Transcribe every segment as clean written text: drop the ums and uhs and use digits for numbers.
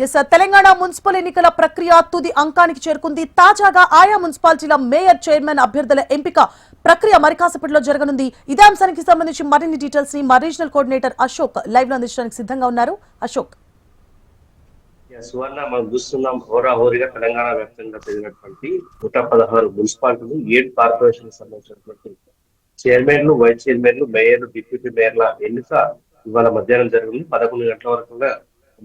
Telangana municipal ఎన్నికల ప్రక్రియ తుది అంకానికి చేరుకుంది. తాజాగా ఆయా మున్సిపాలిటీల మేయర్, చైర్మన్ అభ్యర్థుల ఎంపిక ప్రక్రియ మరికాసేపట్లో జరగనుంది. ఇదే అంశానికి సంబంధించి మరిన్ని డీటెయిల్స్ ని మా రీజనల్ కోఆర్డినేటర్ అశోక్ లైవ్ లో అందించడానికి సిద్ధంగా ఉన్నారు. అశోక్, సువర్ణ మనం చూస్తున్నాం, హోరాహోరీగా తెలంగాణ వ్యాప్తంగా జరిగినటువంటి 116 మున్సిపాలిటీలు, 7 కార్పొరేషన్ సంబంధించినటువంటి చైర్మన్లు, వైస్ చైర్మన్లు, మేయర్లు, డిప్యూటీ మేయర్ల ఎన్నిక ఇవాళ మధ్యాహ్నం జరిగింది. 11 గంటల వరకు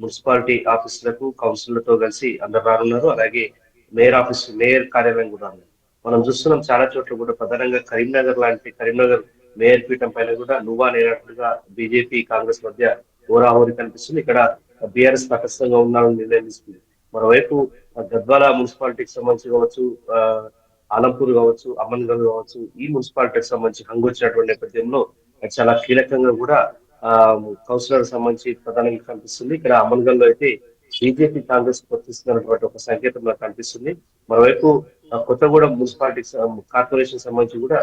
మున్సిపాలిటీ ఆఫీసులకు కౌన్సిలర్లతో కలిసి అందరు రానున్నారు. అలాగే మేయర్ కార్యాలయం కూడా ఉంది. మనం చూస్తున్నాం చాలా చోట్ల కూడా, ప్రధానంగా కరీంనగర్ మేయర్ పీఠం పైన కూడా నువ్వా నేనట్టుగా బీజేపీ కాంగ్రెస్ మధ్య హోరాహోరీ కనిపిస్తుంది. ఇక్కడ బీఆర్ఎస్ తటస్థంగా ఉన్నారని నిర్ణయం తీసుకుంది. మరోవైపు గద్వాల మున్సిపాలిటీకి సంబంధించి కావచ్చు, ఆలంపూర్ కావచ్చు, అమన్గల్ కావచ్చు, ఈ మున్సిపాలిటీకి సంబంధించి హంగొచ్చినటువంటి నేపథ్యంలో చాలా కీలకంగా కూడా కౌన్సిలర్ సంబంధించి ప్రధానంగా కనిపిస్తుంది. ఇక్కడ అమన్గల్ లో అయితే బీజేపీ కాంగ్రెస్ వర్తిస్తున్నటువంటి ఒక సంకేతం నాకు కనిపిస్తుంది. మరోవైపు కొత్తగూడెం మున్సిపాలిటీ కార్పొరేషన్ సంబంధించి కూడా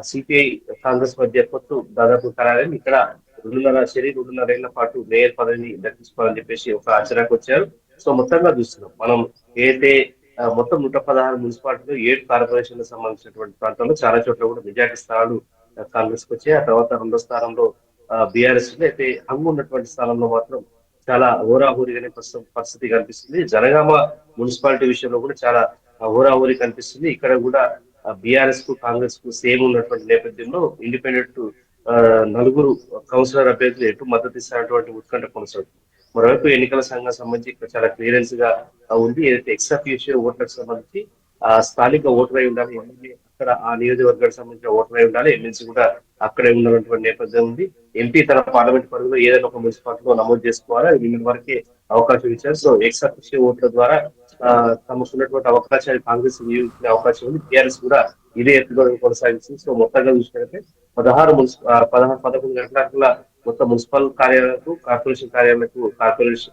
సిపిఐ కాంగ్రెస్ మధ్య పొత్తు దాదాపు ఖరారైంది. ఇక్కడ 2.5 ఏళ్ల పాటు మేయర్ పదవిని దక్కించుకోవాలని చెప్పేసి ఒక ఆచరణకు వచ్చారు. సో మొత్తంగా చూస్తున్నాం మనం ఏదైతే మొత్తం 116 మున్సిపాలిటీలు, 7 కార్పొరేషన్లకు సంబంధించినటువంటి ప్రాంతాల్లో చాలా చోట్ల కూడా మెజార్టీ స్థానాలు కాంగ్రెస్ కు వచ్చాయి. ఆ తర్వాత 2వ స్థానంలో బీఆర్ఎస్ అయితే హంగు ఉన్నటువంటి స్థానంలో మాత్రం చాలా హోరాహోరీగానే పరిస్థితి కనిపిస్తుంది. జనగామ మున్సిపాలిటీ విషయంలో కూడా చాలా హోరాహోరీ కనిపిస్తుంది. ఇక్కడ కూడా బీఆర్ఎస్ కు కాంగ్రెస్ కు సేమ్ ఉన్నటువంటి నేపథ్యంలో ఇండిపెండెంట్ 4 కౌన్సిలర్ అభ్యర్థులు ఎటు మద్దతు ఇస్తున్నటువంటి ఉత్కంఠ కొనసాగుతుంది. మరోవైపు ఎన్నికల సంఘం సంబంధించి ఇక్కడ చాలా క్లియరెన్స్ గా ఉంది. ఏదైతే ఎక్సఫిషియల్ ఓట్లకు సంబంధించి స్థానిక ఓటర్ అయి ఉండాలి, ఎమ్మెల్యే అక్కడ ఆ నియోజకవర్గానికి సంబంధించిన ఓటర్ అయి ఉండాలి, ఎమ్మెల్సీ కూడా అక్కడే ఉన్నటువంటి నేపథ్యం ఉంది. ఎంపీ తన పార్లమెంట్ పరిధిలో ఏదైనా ఒక మున్సిపాలిటీలో నమోదు చేసుకోవాలా, వీళ్ళ వరకే అవకాశం ఇచ్చారు. సో ఎక్సఫిషియల్ ఓట్ల ద్వారా తమకు ఉన్నటువంటి అవకాశాలు కాంగ్రెస్ వినియోగించుకునే అవకాశం ఉంది. టీఆర్ఎస్ కూడా ఇదే ఎత్తుగడ కొనసాగిస్తుంది. సో మొత్తంగా చూసినట్లయితే 11 గంటల మొత్తం మున్సిపల్ కార్యాలయాలకు, కార్పొరేషన్ కార్యాలయాలకు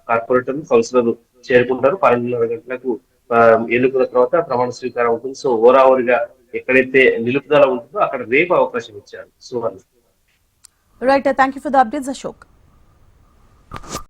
కార్పొరేటర్లు, కౌన్సిలర్లు చేరుకుంటారు. 12:30 గంటలకు ఎన్నుకున్న తర్వాత ప్రమాణ స్వీకారం ఉంటుంది. సో ఓవరావరిగా ఎక్కడైతే నిలుపుదల ఉంటుందో అక్కడ రేపు అవకాశం ఇచ్చారు. Suvarna. Right, thank you for the updates Ashok.